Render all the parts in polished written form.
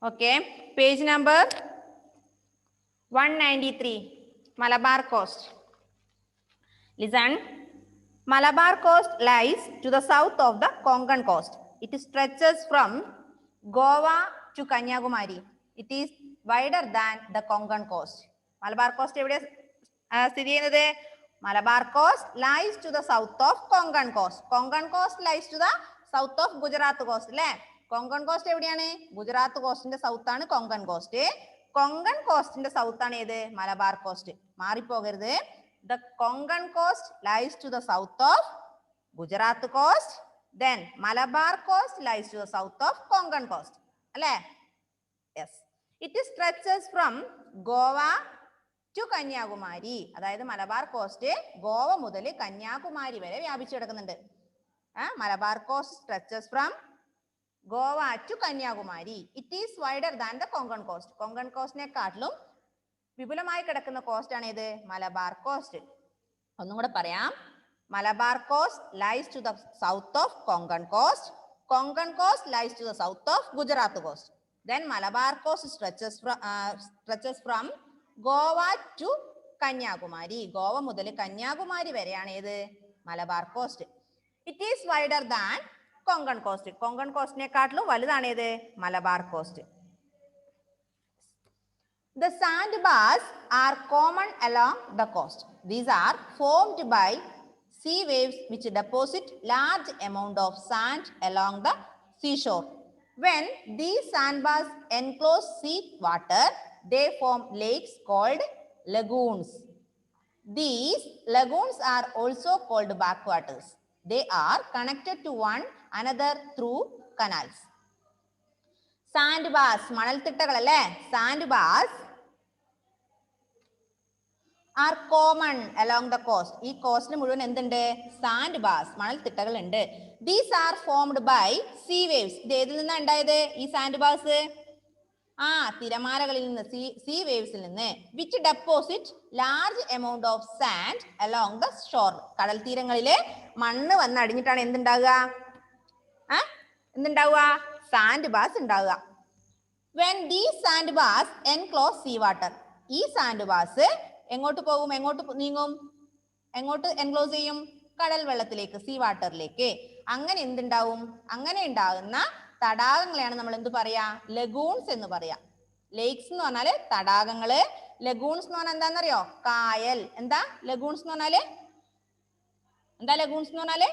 Okay, page number 193, Malabar Coast. Listen, Malabar Coast lies to the south of the Konkan Coast. It stretches from Goa to Kanyakumari. It is wider than the Konkan Coast. Malabar Coast Malabar Coast lies to the south of Konkan Coast. Konkan Coast lies to the south of Gujarat Coast. Konkan Coast എവിടെയാണ്? ഗുജറാത്ത് കോസ്റ്റിന്റെ south ആണ് Konkan coast. Konkan കോസ്റ്റിന്റെ south ആണ് ഏത്? Malabar coast. മാറിപ്പോകരുത്. The Konkan coast lies to the south of Gujarat coast. Then Malabar coast lies to the south of Konkan coast. അല്ലേ? Yes. It stretches from Goa to Kanyakumari. അതായത് Malabar cost Goa മുതൽ കന്യാകുമാരി വരെ വ്യാപിച്ചു കിടക്കുന്നുണ്ട്. Malabar coast stretches from Goa to Kanyakumari. It is wider than the Konkan coast. Konkan coastനെ കാട്ടിലും വിപുലമായി കിടക്കുന്ന കോസ്റ്റ് ആണ് ഏത്? മലബാർ കോസ്റ്റ്. ഒന്നും കൂടെ പറയാം. Malabar coast lies to the south of Konkan coast. Konkan coast lies to the south of Gujarat coast. Then Malabar coast stretches from Goa to Kanyakumari. Goa മുതൽ കന്യാകുമാരി വരെയാണ് ഏത്? Malabar coast. It is wider than Konkan coast. Konkan കോസ്റ്റിനെക്കാട്ടിലും വലുതാണ് ഏത്? Malabar coast. The sandbars are common along the coast. These are formed by sea waves which deposit large amount of sand along the seashore. When these sandbars enclose sea water, they form lakes called lagoons. These lagoons are also called backwaters. They are connected to one another through canals. Sandbars, മണൽത്തിട്ടകൾ അല്ലേ? Sandbars are common along the coast. ഈ കോസ്റ്റിന് മുഴുവൻ എന്തുണ്ട്? സാൻഡ്ബാർസ്, മണൽത്തിട്ടകൾ ഉണ്ട്. These are formed by sea waves. ഇത് ഏതിൽ നിന്നാണ് ഉണ്ടായത് ഈ സാൻഡ്ബാർസ്? തിരമാലകളിൽ നിന്ന്, സീ വേവ്സിൽ നിന്ന്. Which deposit large amount of sand along the shore. കടൽ തീരങ്ങളിലെ മണ്ണ് വന്ന് അടിഞ്ഞിട്ടാണ് എന്തുണ്ടാവുക? എന്തുണ്ടാവുക? സാൻഡ്ബാർസ് ഉണ്ടാവുക. When these sandbars enclose sea water. ഈ സാൻഡ്ബാർസ് എങ്ങോട്ട് പോകും? എങ്ങോട്ട് നീങ്ങും? എങ്ങോട്ട് എൻക്ലോസ് ചെയ്യും? കടൽ വെള്ളത്തിലേക്ക്, സീ വാട്ടറിലേക്ക്. അങ്ങനെ എന്തുണ്ടാവും? അങ്ങനെ ഉണ്ടാകുന്ന തടാകങ്ങളെയാണ് നമ്മൾ എന്ത് പറയാ? ലഗൂൺസ് എന്ന് പറയാ. ലേക്സ് എന്ന് പറഞ്ഞാല് തടാകങ്ങള്. ലഗൂൺസ് എന്ന് പറഞ്ഞാൽ എന്താണെന്നറിയോ? കായൽ. എന്താ ലഗൂൺസ് എന്ന് പറഞ്ഞാല്? എന്താ ലഗൂൺസ് എന്ന് പറഞ്ഞാല്?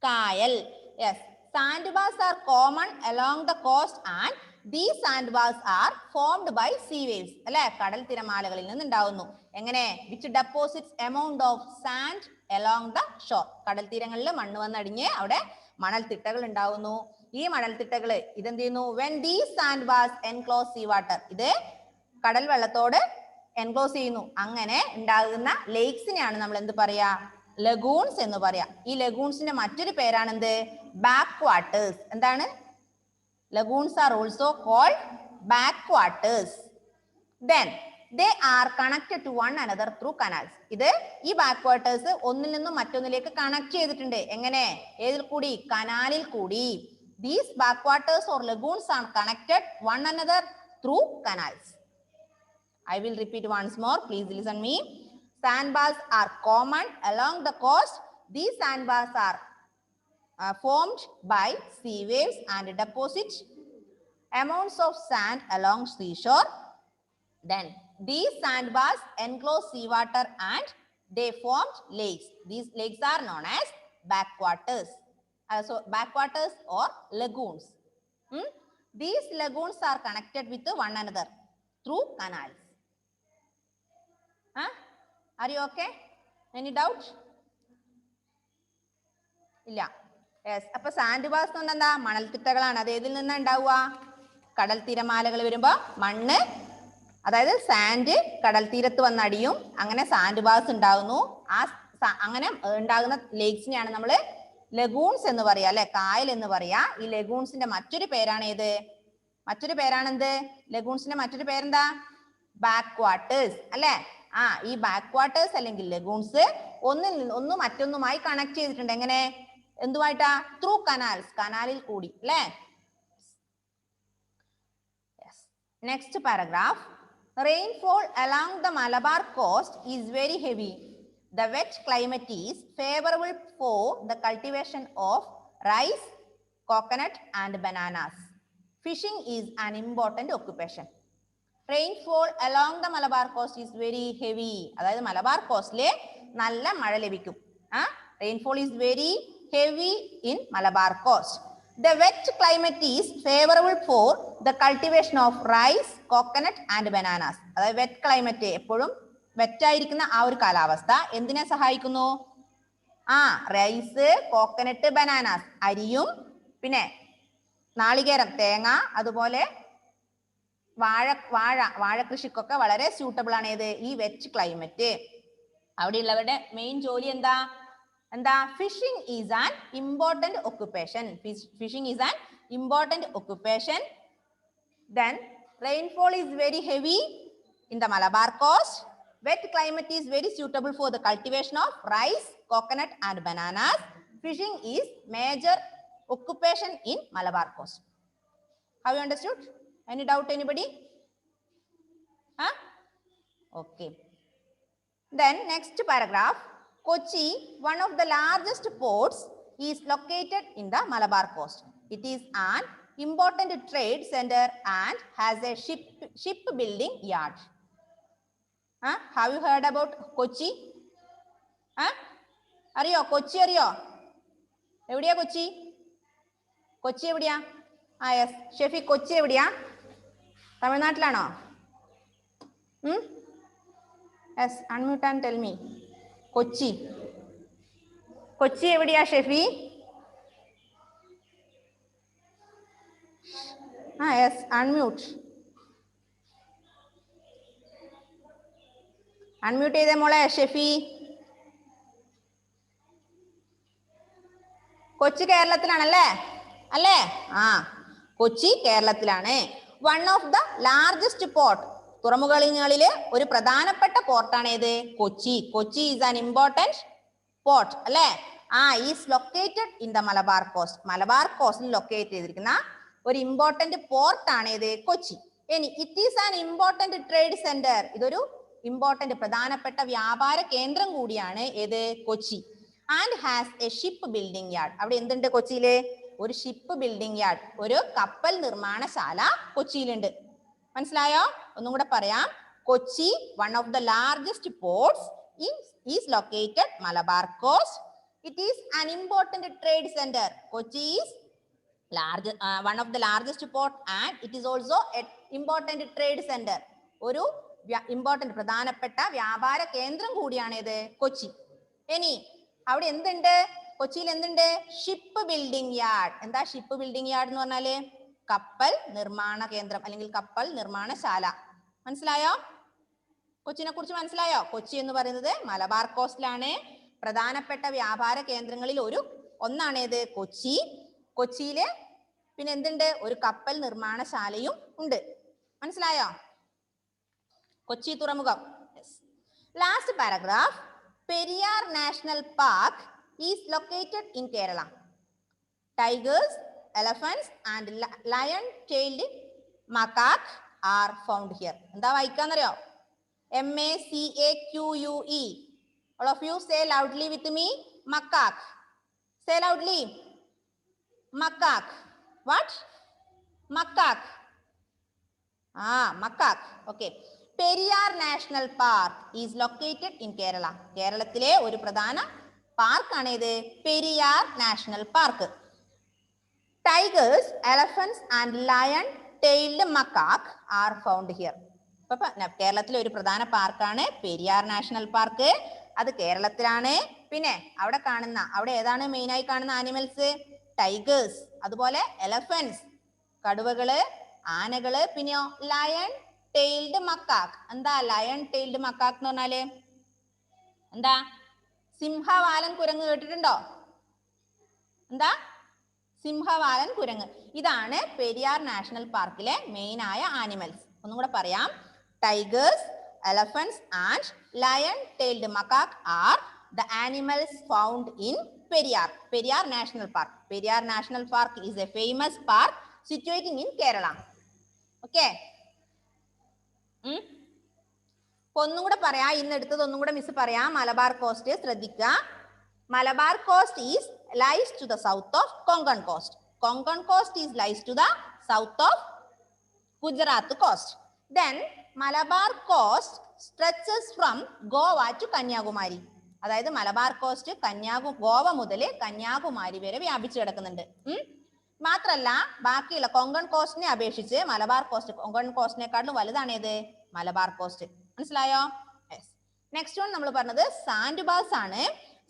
കായൽ. Yes. Sandbars are common along the coast and these sandbars are formed by sea waves. അല്ലെ? കടൽ തിരമാലകളിൽ നിന്ന് ഉണ്ടാവുന്നു. എങ്ങനെ? Which deposits amount of sand along the shore. കടൽ തീരങ്ങളിൽ മണ്ണ് വന്നടിഞ്ഞ് അവിടെ മണൽത്തിട്ടകൾ ഉണ്ടാവുന്നു. ഈ മണൽത്തിട്ടകൾ ഇതെന്ത് ചെയ്യുന്നു? When these sandbars enclose sea water. ഇത് കടൽ വെള്ളത്തോട് എൻക്ലോസ് ചെയ്യുന്നു. അങ്ങനെ ഉണ്ടാകുന്ന ലേക്സിനെയാണ് നമ്മൾ എന്ത് പറയാ? ലഗൂൺസ് എന്ന് പറയാം. ഈ ലഗൂൺസിന്റെ മറ്റൊരു പേരാണ് എന്ത്? ബാക്ക്വാട്ടേഴ്സ്. എന്താണ്? Lagoons are also called backwaters. Then they are connected to one another through canals. ഇത് ഈ backwaters ഒന്നിൽ നിന്നും മറ്റൊന്നിലേക്ക് കണക്ട് ചെയ്തിട്ടുണ്ട്. എങ്ങനെ? ഏതിൽ കൂടി? കനാലിൽ കൂടി. These backwaters or lagoons are connected one another through canals. I will repeat once more. Please listen me. Sandbars are common along the coast. These sandbars are formed by sea waves and deposit amounts of sand along seashore. Then these sandbars enclose seawater and they formed lakes. These lakes are known as backwaters. So backwaters or lagoons. These lagoons are connected with one another through canals. Are you okay? Any doubt? ഇല്ല. Yes. അപ്പൊ സാൻഡ്ബാർസ് എന്ന് പറഞ്ഞാൽ എന്താ? മണൽത്തിട്ടകളാണ്. അത് ഏതിൽ നിന്നാണ് ഉണ്ടാവുക? കടൽ തിരമാലകൾ വരുമ്പോ മണ്ണ്, അതായത് സാൻഡ് കടൽ തീരത്ത് വന്നടിയും. അങ്ങനെ സാൻഡ്ബാർസ് ഉണ്ടാകുന്നു. അങ്ങനെ ഉണ്ടാകുന്ന ലേക്സിനെയാണ് നമ്മൾ ലഗൂൺസ് എന്ന് പറയാ, അല്ലെ? കായൽ എന്ന് പറയാ. ഈ ലഗൂൺസിന്റെ മറ്റൊരു പേരാണ് ഏത്? മറ്റൊരു പേരാണെന്ത്? ലഗൂൺസിന്റെ മറ്റൊരു പേരെന്താ? ബാക്ക്വാട്ടേഴ്സ്, അല്ലെ? ഈ ബാക്ക്വാട്ടേഴ്സ് അല്ലെങ്കിൽ ലഗൂൺസ് ഒന്ന് മറ്റൊന്നുമായി കണക്ട് ചെയ്തിട്ടുണ്ട്. എങ്ങനെ? എന്തുമായിട്ടാ? Through canals. കനാലിൽ കൂടി, അല്ലെ? Next paragraph. Rainfall along the Malabar coast is very heavy. The wet climate is favorable for the cultivation of rice, coconut and bananas. Fishing is an important occupation. Rainfall along the Malabar coast is very heavy. അതായത് മലബാർ കോസ്റ്റിലെ നല്ല മഴ ലഭിക്കും. Rainfall is very heavy in Malabar coast. The wet climate is favorable for the cultivation of rice, coconut and bananas. അതായത് wet climate എപ്പോഴും wet ആയിരിക്കുന്ന ആ ഒരു കാലാവസ്ഥ എന്തിനെ സഹായിക്കുന്നു? റൈസ്, കോക്കനട്ട്, ബനാനാസ്, അരിയും പിന്നെ നാളികേരം, തേങ്ങ, അതുപോലെ വാഴ കൃഷിക്കൊക്കെ വളരെ സ്യൂട്ടബിൾ ആണ് ഏത്? ഈ വെറ്റ് ക്ലൈമറ്റ്. അവിടെയുള്ളവരുടെ മെയിൻ ജോലി എന്താ? Fishing is an important occupation. Fishing is an important occupation. Then rainfall is very heavy in the Malabar coast. Wet climate is very suitable for the cultivation of rice, coconut and bananas. Fishing is major occupation in Malabar coast. Have you understood? Any doubt, anybody? Okay. Then next paragraph. Kochi, one of the largest ports, is located in the Malabar coast. It is an important trade center and has a shipbuilding yard. Have you heard about Kochi? അറിയോ? കൊച്ചി അറിയോ? എവിടെയാ കൊച്ചി? കൊച്ചി എവിടെയാ? Yes Shefi, Kochi എവിടെയാ? തമിഴ്നാട്ടിലാണോ? Yes, unmute and tell me. Kochi എവിടെയാ Shefi? Yes, unmute ചെയ്തേ മോളെ ഷെഫി. കൊച്ചി കേരളത്തിലാണല്ലേ? അല്ലേ? കൊച്ചി കേരളത്തിലാണ്. One of the largest port, തുറമുഖങ്ങളിലെ ഒരു പ്രധാനപ്പെട്ട പോർട്ടാണ് ഏത്? Kochi. Kochi is an important port അല്ലേ? Is located in the Malabar coast. Malabar കോസ്റ്റിൽ ലൊക്കേറ്റ് ചെയ്തിരിക്കുന്ന ഒരു ഇമ്പോർട്ടന്റ് പോർട്ടാണ് ഏത്? കൊച്ചി. ഇനി it is an important trade centre. ഇതൊരു ഇമ്പോർട്ടന്റ് പ്രധാനപ്പെട്ട വ്യാപാര കേന്ദ്രം കൂടിയാണ് ഏത്? Kochi. And has a shipbuilding yard. അവിടെ എന്തുണ്ട് കൊച്ചിയില്? ഒരു ഷിപ്പ് ബിൽഡിംഗ് യാർഡ്, ഒരു കപ്പൽ നിർമ്മാണശാല കൊച്ചിയിലുണ്ട്. മനസ്സിലായോ? ഒന്നും കൂടെ പറയാം. Kochi, one of the largest ports, is located Malabar coast. It is an important trade centre. Kochi is one of the largest port and it is also an important trade center. ഒരു important പ്രധാനപ്പെട്ട വ്യാപാര കേന്ദ്രം കൂടിയാണ് ഇത് കൊച്ചി. ഇനി അവിടെ എന്തുണ്ട്? കൊച്ചിയിൽ എന്തുണ്ട്? Ship building yard. എന്താ ഷിപ്പ് ബിൽഡിംഗ് യാർഡ് എന്ന് പറഞ്ഞാല്? കപ്പൽ നിർമ്മാണ കേന്ദ്രം അല്ലെങ്കിൽ കപ്പൽ നിർമ്മാണശാല. മനസ്സിലായോ? കൊച്ചിനെ കുറിച്ച് മനസ്സിലായോ? കൊച്ചി എന്ന് പറയുന്നത് മലബാർ കോസ്റ്റിലാണ്. പ്രധാനപ്പെട്ട വ്യാപാര കേന്ദ്രങ്ങളിൽ ഒന്നാണ് ഏത്? കൊച്ചി. കൊച്ചിയില് പിന്നെ എന്തുണ്ട്? ഒരു കപ്പൽ നിർമ്മാണശാലയും ഉണ്ട്. മനസ്സിലായോ? കൊച്ചി തുറമുഖം. Last paragraph. Periyar national park is located in Kerala. Tigers, elephants and lion-tailed macaque are found here. എന്താ വായിക്കാന്നറിയോ? MACAQUE. All of you say loudly with me. Macaque. Say loudly. Macaque. What? Macaque. Macaque. Okay. Periyar National Park is located in Kerala. കേരളത്തിലെ ഒരു പ്രധാന പാർക്കാണ് ഇത് Periyar national park. Tigers, elephants and lion-tailed macaque are found here. കേരളത്തിലെ ഒരു പ്രധാന പാർക്കാണ് Periyar national park. അത് കേരളത്തിലാണ്. പിന്നെ അവിടെ ഏതാണ് മെയിൻ ആയി കാണുന്ന ആനിമൽസ്? ടൈഗേഴ്സ്, അതുപോലെ എലഫന്റ്സ് കടുവകള്, ആനകള്, പിന്നെയോ ലയൺ ടെയിൽഡ് മക്കാക്ക്. എന്താ ലയൺ ടെയിൽഡ് മക്കാക്ക് എന്ന് പറഞ്ഞാല്? എന്താ? സിംഹവാലൻ കുരങ്ങ് കേട്ടിട്ടുണ്ടോ? എന്താ? സിംഹവാലൻ കുരങ്ങ്. ഇതാണ് പെരിയാർ നാഷണൽ പാർക്കിലെ മെയിൻ ആയ ആനിമൽസ്. ഒന്നും കൂടെ പറയാം. Tigers, elephants and lion-tailed macaque are the animals found in Periyar National Park. Periyar National Park is a famous park situating in Kerala. Okay. അപ്പൊ ഒന്നും കൂടെ പറയാ, ഇന്ന് എടുത്തത് ഒന്നും കൂടെ മിസ് പറയാം. മലബാർ കോസ്റ്റ് ശ്രദ്ധിക്കുക. Malabar coast is lies to the south of Konkan coast. Konkan coast is lies to the south of Gujarat coast. Then Malabar coast stretches from Goa to Kanyakumari. അതായത് മലബാർ കോസ്റ്റ് ഗോവ മുതൽ കന്യാകുമാരി വരെ വ്യാപിച്ചു കിടക്കുന്നുണ്ട്. മാത്രല്ല ബാക്കിയുള്ള കൊങ്കൺ കോസ്റ്റിനെ അപേക്ഷിച്ച് മലബാർ കോസ്റ്റ് കൊങ്കൺ കോസ്റ്റിനെക്കാളും വലുതാണ് ഏത്? മലബാർ കോസ്റ്റ്. മനസ്സിലായോ? നെക്സ്റ്റ് വൺ നമ്മൾ പറഞ്ഞത് സാൻഡ് ബാസ് ആണ്.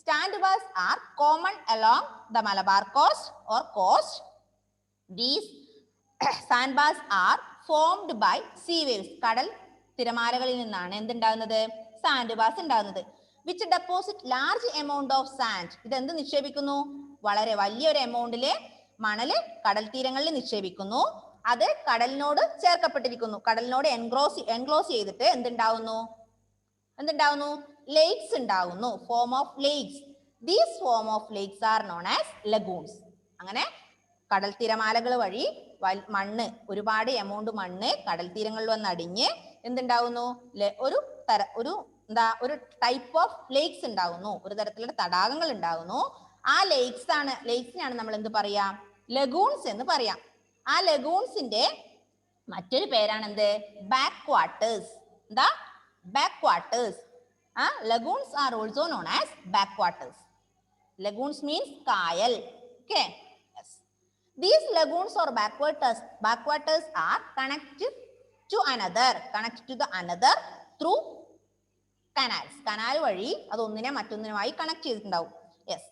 Sand bars are common along the Malabar coast or coast. These sand bars are formed by sea waves. കടൽ തിരമാലകളിൽ നിന്നാണ് എന്തുണ്ടാകുന്നത്? സാൻഡ് ബാസ് ഉണ്ടാകുന്നത്. Which deposit large amount of sand. ഇത് എന്ത് നിക്ഷേപിക്കുന്നു? വളരെ വലിയൊരു എമൗണ്ടില് മണല് കടൽ തീരങ്ങളിൽ നിക്ഷേപിക്കുന്നു. അത് കടലിനോട് ചേർക്കപ്പെട്ടിരിക്കുന്നു. കടലിനോട് എൻക്ലോസ് ചെയ്തിട്ട് എന്തുണ്ടാവുന്നു? ലേക്സ് ഉണ്ടാകുന്നു. Form of lakes. These form of lakes are known as lagoons. അങ്ങനെ കടൽ തിരമാലകൾ വഴി മണ്ണ്, ഒരുപാട് എമൗണ്ട് മണ്ണ് കടൽ തീരങ്ങളിൽ വന്ന് അടിഞ്ഞ് എന്തുണ്ടാവുന്നു? ഒരു ടൈപ്പ് ഓഫ് ലേക്സ് ഉണ്ടാവുന്നു. ഒരു തരത്തിലുള്ള തടാകങ്ങൾ ഉണ്ടാവുന്നു. ആ ലേക്സിനാണ് നമ്മൾ എന്ത് പറയാ? ലഗൂൺസ് എന്ന് പറയാം. ആ ലഗൂൺസിന്റെ മറ്റൊരു പേരാണ് എന്ത്? Backwaters. എന്താ? Backwaters. Lagoons are also known as backwaters. Lagoons means kayal. Okay. Yes. These lagoons or backwaters are connected to the another through canals. Canal വഴി അത് ഒന്നിനെ മറ്റൊന്നിനുമായി കണക്ട് ചെയ്തിട്ടുണ്ടാവും. യെസ്.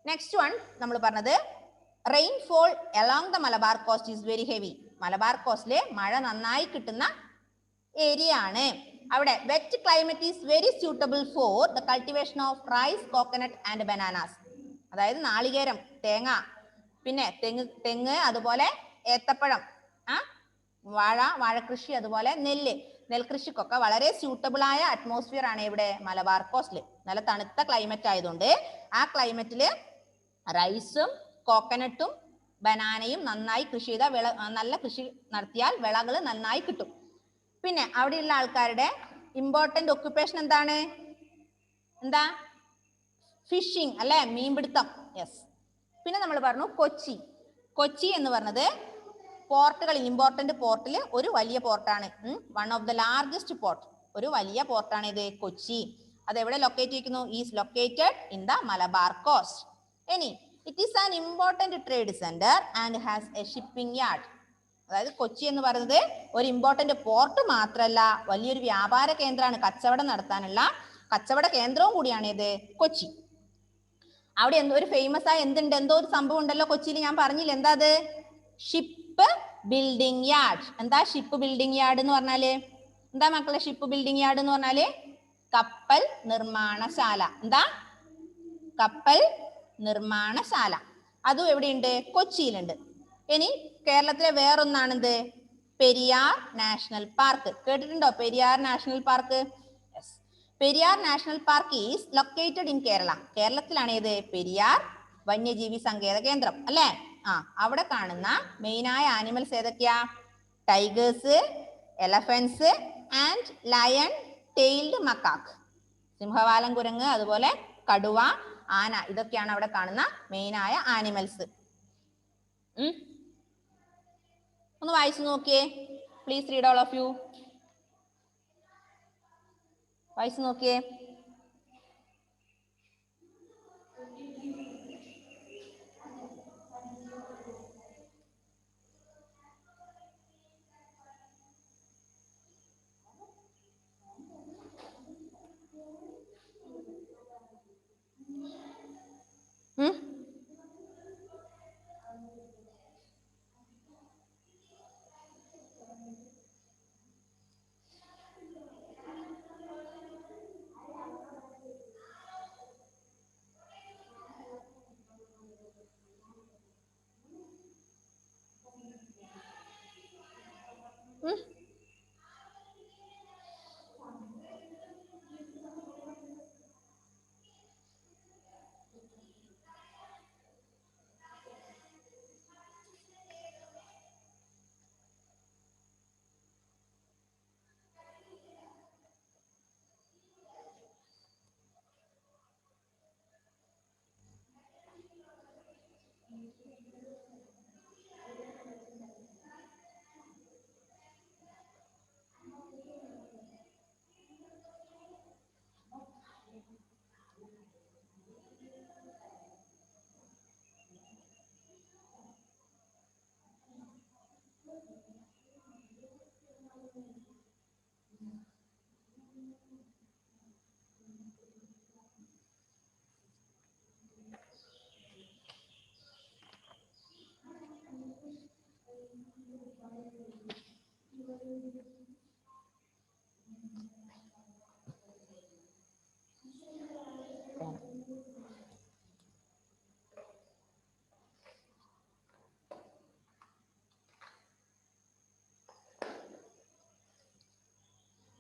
നെക്സ്റ്റ് വൺ നമ്മൾ പറഞ്ഞത് rainfall along the Malabar coast is very heavy. Malabar കോസ്റ്റിലെ മഴ നന്നായി കിട്ടുന്ന ഏരിയ ആണ്. അവിടെ wet climate is very suitable for the cultivation of rice, coconut and bananas. അതായത് നാളികേരം, തേങ്ങ, പിന്നെ തെങ്ങ്, അതുപോലെ ഏത്തപ്പഴം, വാഴകൃഷി, അതുപോലെ നെൽകൃഷിക്കൊക്കെ വളരെ സ്യൂട്ടബിൾ ആയ അറ്റ്മോസ്ഫിയർ ആണ് ഇവിടെ മലബാർ കോസ്റ്റിൽ. നല്ല തണുത്ത ക്ലൈമറ്റ് ആയതുകൊണ്ട് ആ ക്ലൈമറ്റില് റൈസും കോക്കനട്ടും ബനാനയും നന്നായി കൃഷി ചെയ്താൽ നല്ല കൃഷി നടത്തിയാൽ വിളകൾ നന്നായി കിട്ടും. പിന്നെ അവിടെയുള്ള ആൾക്കാരുടെ ഇമ്പോർട്ടന്റ് ഒക്യുപ്പേഷൻ എന്താണ്? ഫിഷിംഗ് അല്ലെ, മീൻപിടുത്തം. യെസ്. പിന്നെ നമ്മൾ പറഞ്ഞു കൊച്ചി എന്ന് പറഞ്ഞത് പോർട്ടുകളിൽ, ഇമ്പോർട്ടന്റ് പോർട്ടിൽ ഒരു വലിയ പോർട്ടാണ്. One of the largest port, ഒരു വലിയ പോർട്ടാണ് ഇത് കൊച്ചി. അത് എവിടെ ലൊക്കേറ്റ് ചെയ്യുന്നു? Is located in the Malabar coast. ഇനി it is an important trade centre and has a shipping yard. അതായത് കൊച്ചി എന്ന് പറയുന്നത് ഒരു ഇമ്പോർട്ടന്റ് പോർട്ട് മാത്രമല്ല, വലിയൊരു വ്യാപാര കേന്ദ്രമാണ്. കച്ചവടം നടത്താനുള്ള കച്ചവട കേന്ദ്രവും കൂടിയാണ് ഇത് കൊച്ചി. അവിടെ ഒരു ഫേമസ് ആയ എന്തോ ഒരു സംഭവം ഉണ്ടല്ലോ കൊച്ചിയിൽ, ഞാൻ പറഞ്ഞില്ല. എന്താ അത്? Ship building yard. എന്താ ഷിപ്പ് ബിൽഡിംഗ് യാർഡ് എന്ന് പറഞ്ഞാല്? എന്താ മക്കളെ ഷിപ്പ് ബിൽഡിംഗ് യാർഡ് എന്ന് പറഞ്ഞാല്? കപ്പൽ നിർമ്മാണശാല. എന്താ? കപ്പൽ നിർമ്മാണശാല. അതും എവിടെയുണ്ട്? കൊച്ചിയിലുണ്ട്. ഇനി കേരളത്തിലെ വേറൊന്നാണെന്ത്? Periyar national park. കേട്ടിട്ടുണ്ടോ Periyar national park? Periyar national park is located in Kerala. കേരളത്തിലാണ് ഏത്? പെരിയാർ വന്യജീവി സങ്കേത കേന്ദ്രം അല്ലേ? അവിടെ കാണുന്ന മെയിനായ ആനിമൽസ് ഏതൊക്കെയാ? Tigers, elephants and lion tailed macaque. സിംഹവാലൻ കുരങ്ങ്, അതുപോലെ കടുവ, ആന, ഇതൊക്കെയാണ് അവിടെ കാണുന്ന മെയിനായ ആനിമൽസ്. ഒന്ന് വായിച്ചു നോക്കിയേ. Please read all of you. വായിച്ചു നോക്കിയേ.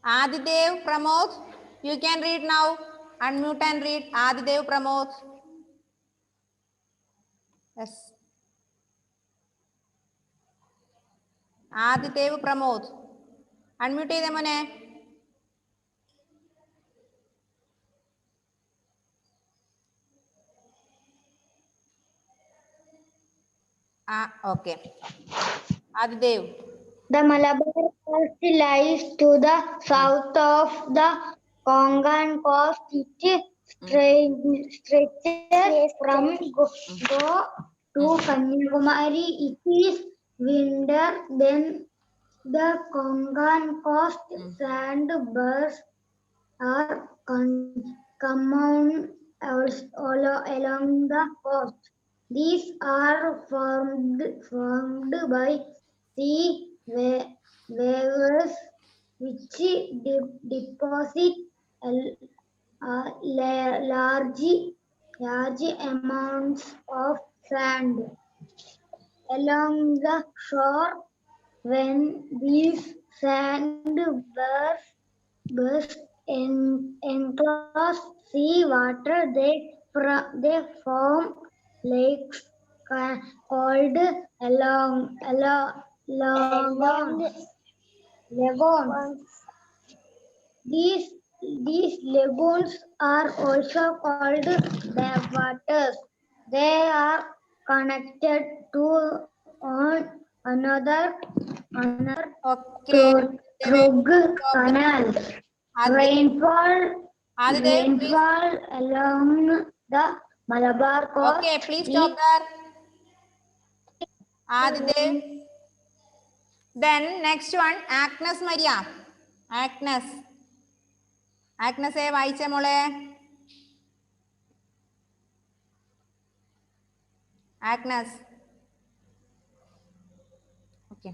Adidev, Pramod, you can read now. Unmute and read. Adidev, Pramod. Yes. Adidev, Pramod. Unmute ചെയ്തേ മോനെ. Okay. Adidev. The Malabar coast lies to the south of the Konkan coast. It stretches from Goa to Kanyakumari. It is wider than the Konkan coast. Sandbars are common all along the coast. These are formed by sea waves which deposit large amounts of sand along the shore. When these sand burst enclose sea water, they form lakes called lagoons. These lagoons are also called backwaters. They are connected to another Okay. canals. Rainfall along the Malabar coast. Okay, please stop there. Adidev. Then next one, Agnes Maria. Agnes. Agnes വായിച്ചേ മോളെ. Agnes. Okay.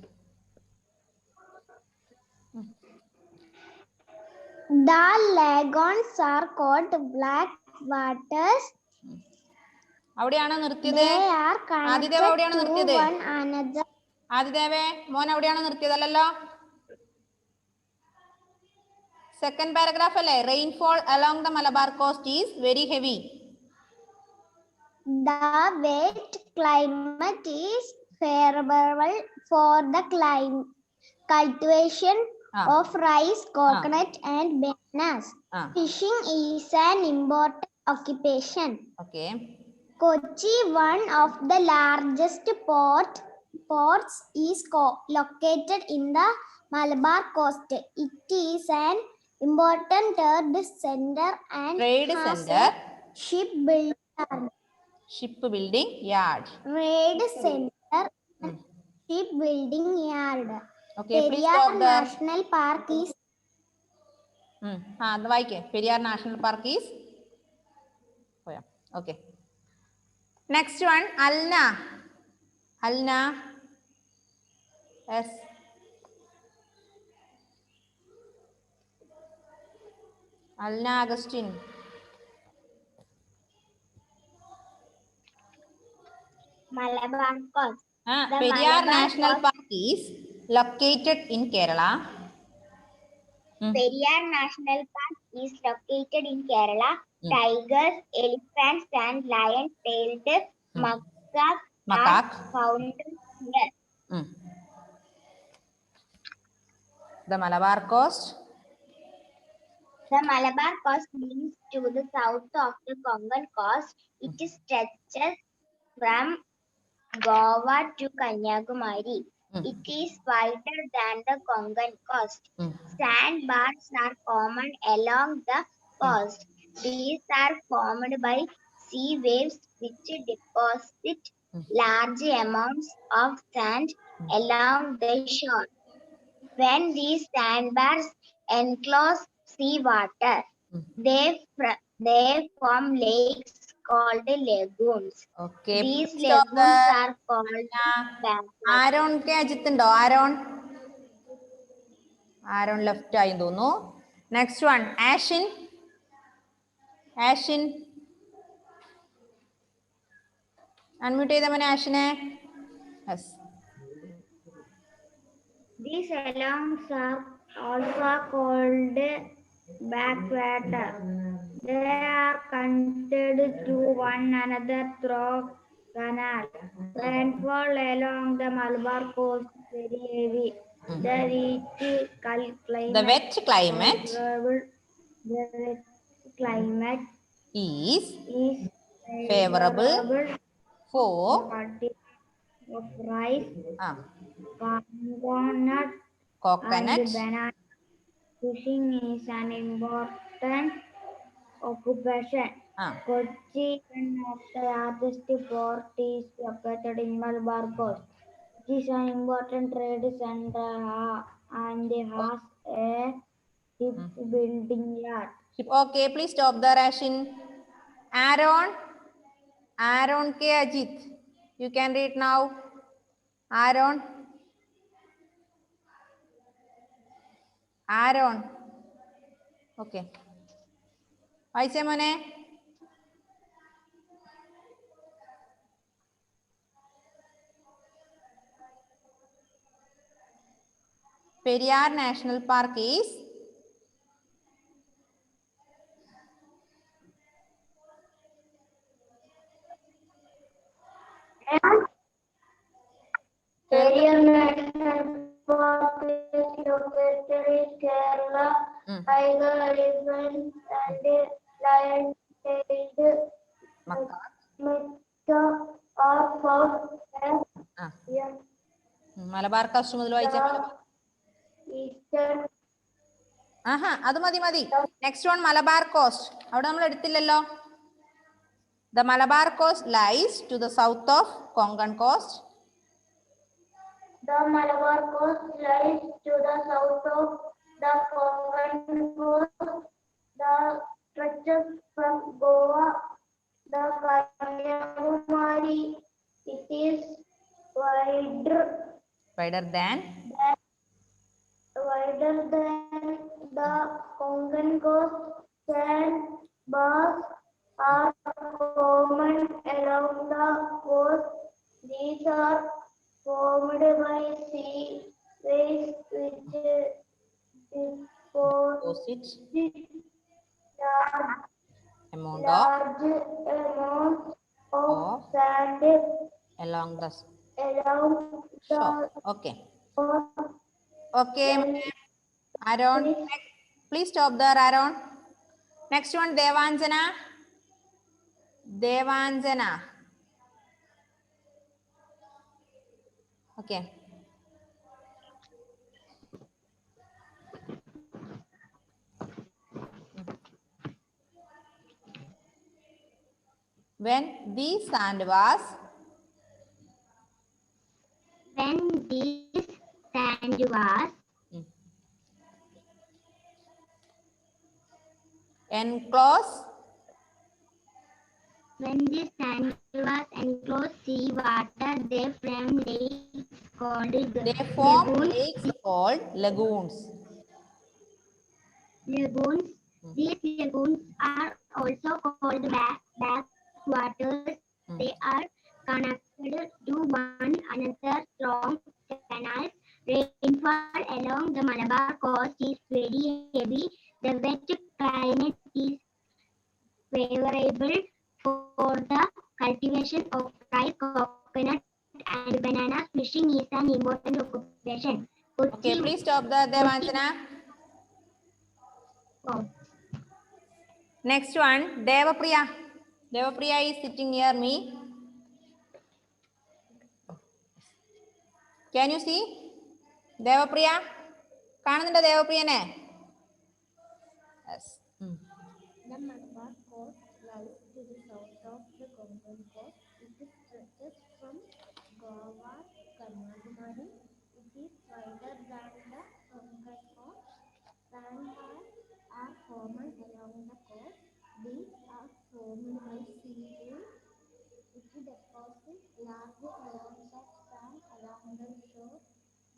The lagoons are called black waters. അവിടെയാണോ നിർത്തിയത്? They are Adidev അവിടെയാണോ connected to നിർത്തിയത്? one another. ആദിദേവേ മോൻ അവിടെയാണോ നിർത്തിയതല്ലോ? Second paragraph അല്ലേ? Rainfall along the Malabar coast is very heavy. The wet climate is favorable for the cultivation of rice, coconut, and bananas. Fishing is an important occupation. Okay. Kochi, one of the largest ports, is located in the Malabar coast. It is an important trade center and has a shipbuilding yard. Shipbuilding yard. Okay, please stop there. National Park is Periyar National Park is. Okay. Next one, Alna. Alna. Yes. Alna Agustin. Malabar coast. Periyar National Park is located in Kerala. Periyar National Park is located in Kerala. Tigers, elephants, and lion-tailed macaques are found here. The Malabar coast. The Malabar coast leans to the south of the Konkan coast. It stretches from Goa to Kanyakumari. It is wider than the Konkan coast. Sandbars are common along the coast. These are formed by sea waves which deposit large amounts of sand along the shore. When these sandbars enclose sea water, they form lakes called lagoons. Okay. These lagoons are called Aaron ke ajittundo? Aaron left ആയി തോന്നുന്നു. Next one, Ashin. Unmute ചെയ്ത മോനെ Ashin. Yes. These alongs are also called backwater. They are connected to one another through canal. Rainfall along the Malabar coast is very heavy. The The wet climate the climate is is favorable favorable for cultivation of rice, coconut, coconut. and banana. Fishing is an important occupation. Kochi, one of the largest ports, is located in Malabar Coast. It is an important trade center and has a shipbuilding yard. Okay, please stop the ration. Aaron K. Ajit. You can read now. Aaron. Okay. വായിച്ചേ മോനെ. Periyar National Park is Periyar National Park is located in Kerala. Tiger, elephants, and lion-tailed macaque are found there. Malabar cost മുതൽ വായിച്ച Eastern. അത് മതി. Next one Malabar cost. അവിടെ നമ്മൾ എടുത്തില്ലല്ലോ. The Malabar coast lies to the south of Konkan coast. The Malabar coast lies to the south of the Konkan coast. The stretches from Goa, the Kanyakumari. It is wider than the Konkan coast. Sandbars are common along the coast. These are formed by sea waves which deposit large amounts of sand along the shore. Okay. Aaron, please stop there, Aaron. Next one, Devanjana. Okay. When these sandbars enclose sea water, they form lakes called lagoons. These lagoons are also called backwaters. They are connected to one another strong canals. Rainfall along the Malabar coast is very heavy. The wet climate is favorable for the cultivation of rice, coconut, and bananas. Fishing is an important occupation. Okay, please stop there, Devanjana. Next one, Devapriya. Devapriya is sitting near me. Can you see? Devapriya? കാണുന്നുണ്ടോ ദേവപ്രിയനെ? Yes. The Malabar coast lies to the south of the Konkan coast. It stretches from Goa to Kanyakumari. It is wider than the Konkan coast. Sandbars are common along the coast. These are formed by sea waves which deposit large amounts of sand along the shore.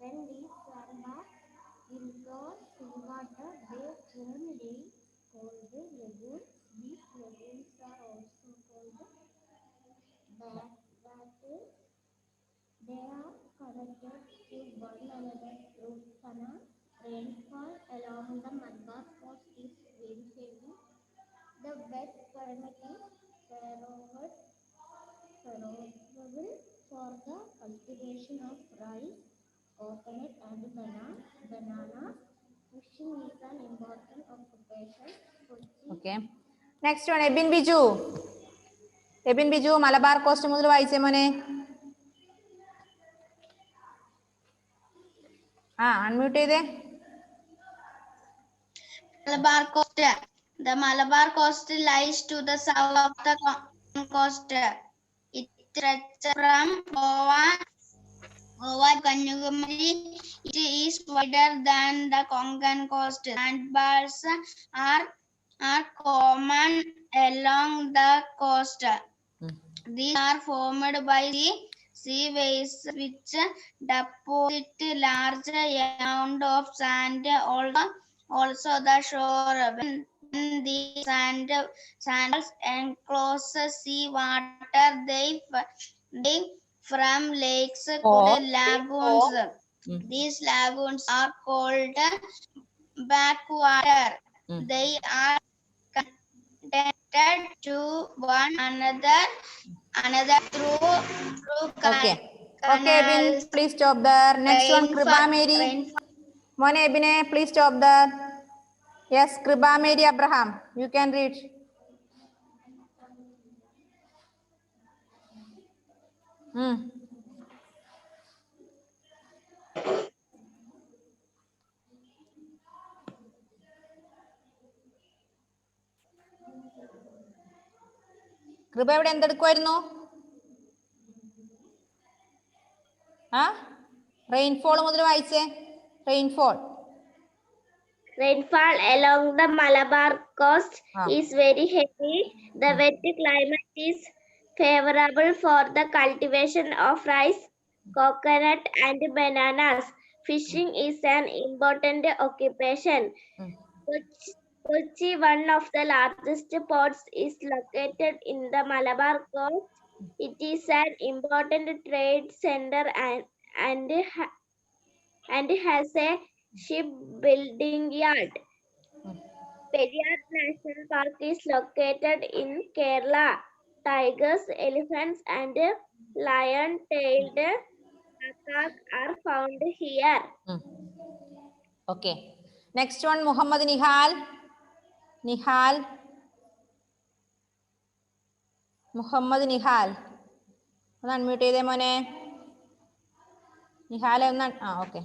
When these sandbars enclose seawater, they form lakes called lagoons. These lagoons are also called backwaters. They are connected to one another through canals. Rainfall along the Malabar coast is very heavy. The wet climate is favorable for the cultivation of rice, coconut, and bananas. Fishing is an important occupation. Okay. Next one, Ebin Biju. Ebin Biju, Malabar coast മുതൽ വായിച്ചേ മോനെ. Unmute ചെയ്തേ. Malabar coast. The Malabar coast lies to the south of the coast. It stretches from Goa to Kanyakumari. It is wider than the Konkan coast. Sandbars are common along the coast. These are formed by sea waves which deposit large amount of sand. Also the shore. When these sandals enclose sea water, they from lakes called lagoons. These lagoons are called backwater. They are connected to one another through Okay. Okay, Ebin, please stop there. Next one, Kriba Mary. Mone Ebine, please stop there. Yes, Kriba Mary Abraham, you can read. കൃപ എവിടെ എന്തെടുക്കുമായിരുന്നു? Rainfall മുതൽ വായിച്ചേ. Rainfall along the Malabar coast is very heavy. The wet climate is favorable for the cultivation of rice, coconut, and bananas. Fishing is an important occupation. Kochi, one of the largest ports, is located in the Malabar coast. It is an important trade center and has a shipbuilding yard. Periyar National Park is located in Kerala. Tigers, elephants, and lion-tailed macaques are found here. Okay. Next one, Muhammad Nihal. Muhammad Nihal ഒന്ന് unmute ചെയ്തേ മോനെ. നിഹാലെ ഒന്ന് okay.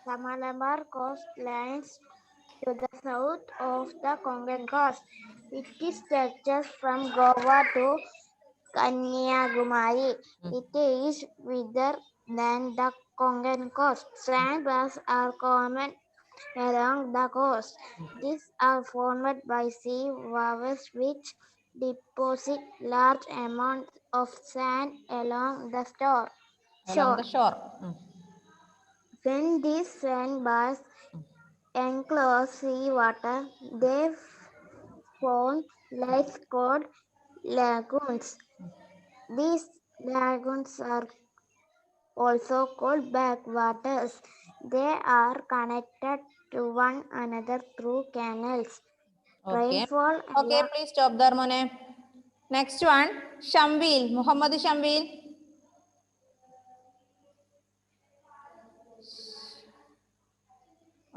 The Malabar coast lies to the south of the Konkan coast. It stretches from Goa to Kanyakumari. It is wider than the Konkan coast. Sandbars are common along the coast. These are formed by sea waves which deposit large amounts of sand along the shore. When these sandbars enclose sea water, they form lakes called lagoons. These lagoons are also called backwaters. They are connected to one another through canals. Rainfall. Okay, please stop there, Mone. Next one, Shambil, Muhammad Shambil.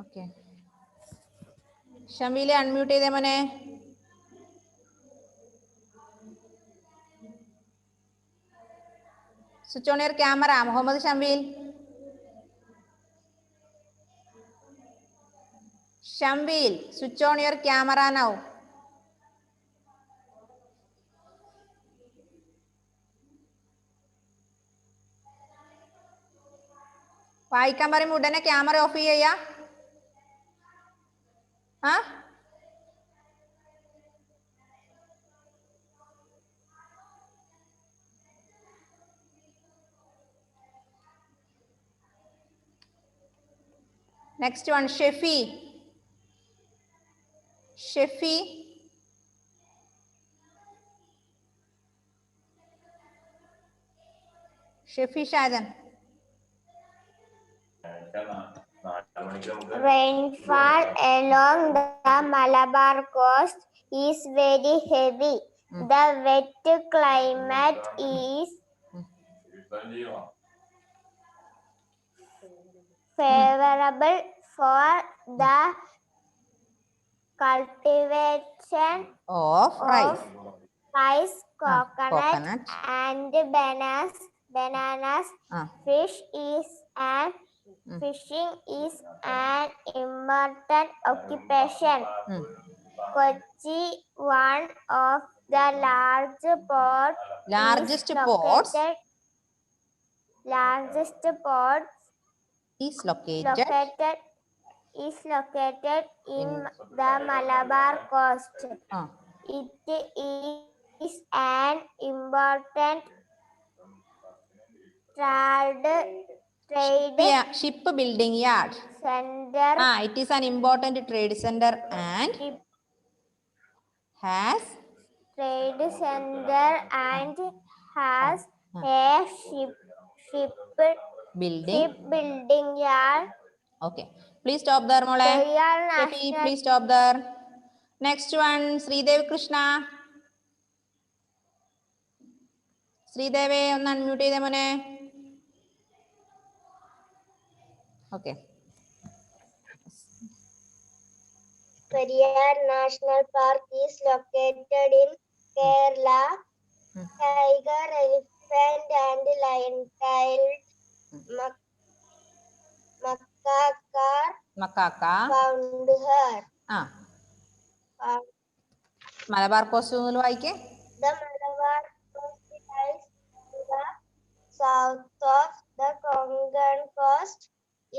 Okay. ഷമീലെ unmute ചെയ്തേ മോനെ. Switch on your camera Muhammad Shameel. Shambil, switch on your camera now. വായിക്കാൻ പറയുമ്പോൾ ഉടനെ camera off ചെയ്യാ. Next one, Shefi. Shefi Shajan. Rainfall along the Malabar coast is very heavy. The wet climate is favorable for the cultivation Of rice. rice, coconut, coconut. and bananas. Fishing is an important occupation. Kochi, one of the largest ports Largest is located in the Malabar coast. It is an important ship building yard. center. It is an important trade center and has a ship building yard. Okay, please stop there, Mole. Steffi, please stop there. Next one, Sridevi Krishna. Sridevi, ഒന്ന് unmute ചെയ്തേ മോനെ. Okay. Periyar National Park is located in Kerala. Tiger, elephant, and lion-tailed macaque found here. Malabar cost ഒന്ന് വായിക്കേ. The Malabar coast lies to the south of the Konkan coast.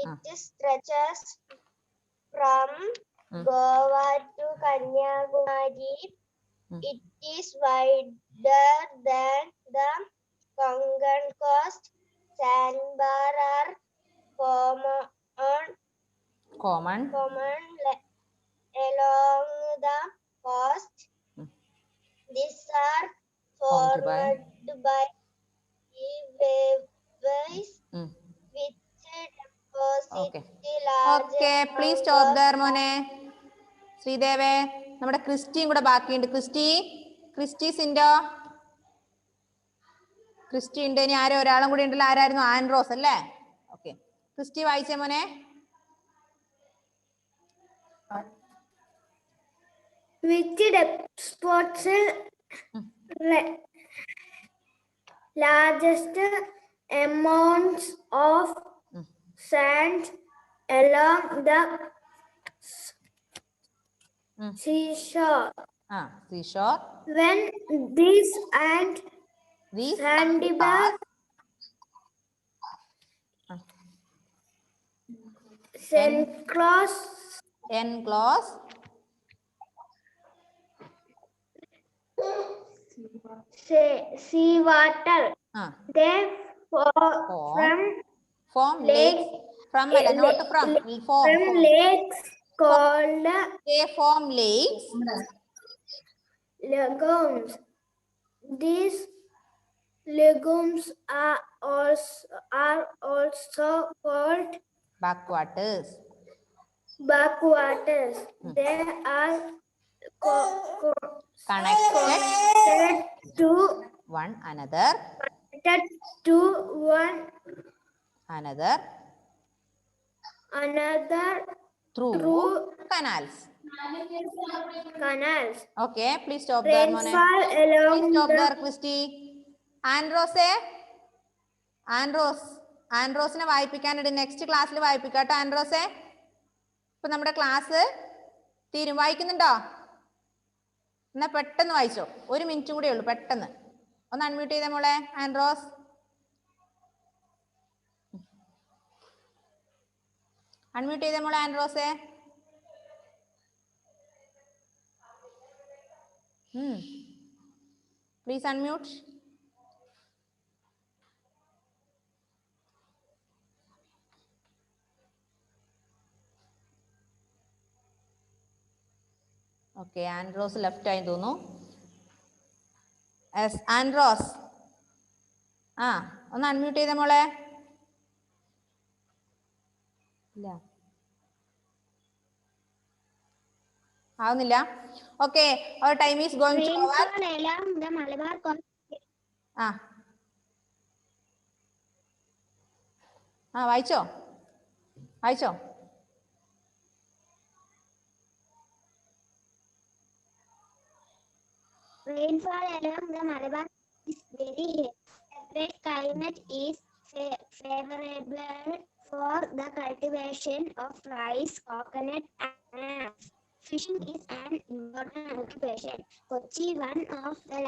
It stretches from Goa to Kanyakumari. It is wider than the Konkan coast. Sandbar are common along the coast. These are formed by waves which deposit large. Okay, please stop there, മോനെ. ശ്രീദേവേ, നമ്മുടെ ക്രിസ്റ്റിയും കൂടെ ബാക്കിയുണ്ട്. Christy Sindo, Christy ഉണ്ട്. ഇനി ആരോ ഒരാളും കൂടി ഉണ്ടല്ലോ. ആരായിരുന്നു? ആൻഡ്രോസ് അല്ലേ? ഓക്കെ, ക്രിസ്റ്റി വായിച്ചേ മോനെ. Which deposits largest amounts of sand along the seashore. Seashore. When these sandy bars enclose sea water, they form lakes. From lakes called they form lakes. Lagoons. These lagoons are also called backwaters. They are connected to one another through canals. Okay, please stop there, Mone. Please stop there, Christy. ആൻഡ്രോസിനെ വായിപ്പിക്കാനുണ്ട്. Next ക്ലാസ്സിൽ വായിപ്പിക്കാട്ടോ ആൻഡ്രോസെ. ഇപ്പൊ നമ്മുടെ class തീരും. വായിക്കുന്നുണ്ടോ? എന്നാ പെട്ടെന്ന് വായിച്ചോ. 1 മിനിറ്റ് കൂടെ ഉള്ളൂ. പെട്ടെന്ന് ഒന്ന് അൺമ്യൂട്ട് ചെയ്തേ മോളെ. ആൻഡ്രോസ് അൺമ്യൂട്ട് ചെയ്തേ മോളെ. ആൻഡ്രോസെ please unmute. Okay, Andros left ആയി തോന്നുന്നു. ആൻഡ്രോസ് ആ ഒന്ന് അൺമ്യൂട്ട് ചെയ്ത മോളെ. ഇല്ല, ആവുന്നില്ല. Okay, our time is going to over. Rainfall along the Malabar coast. വായിച്ചോ വായിച്ചോ. Rainfall along the Malabar is very high. Temperate climate is favorable for the cultivation of rice, coconut, and fishing is an important occupation. Kochi, one of the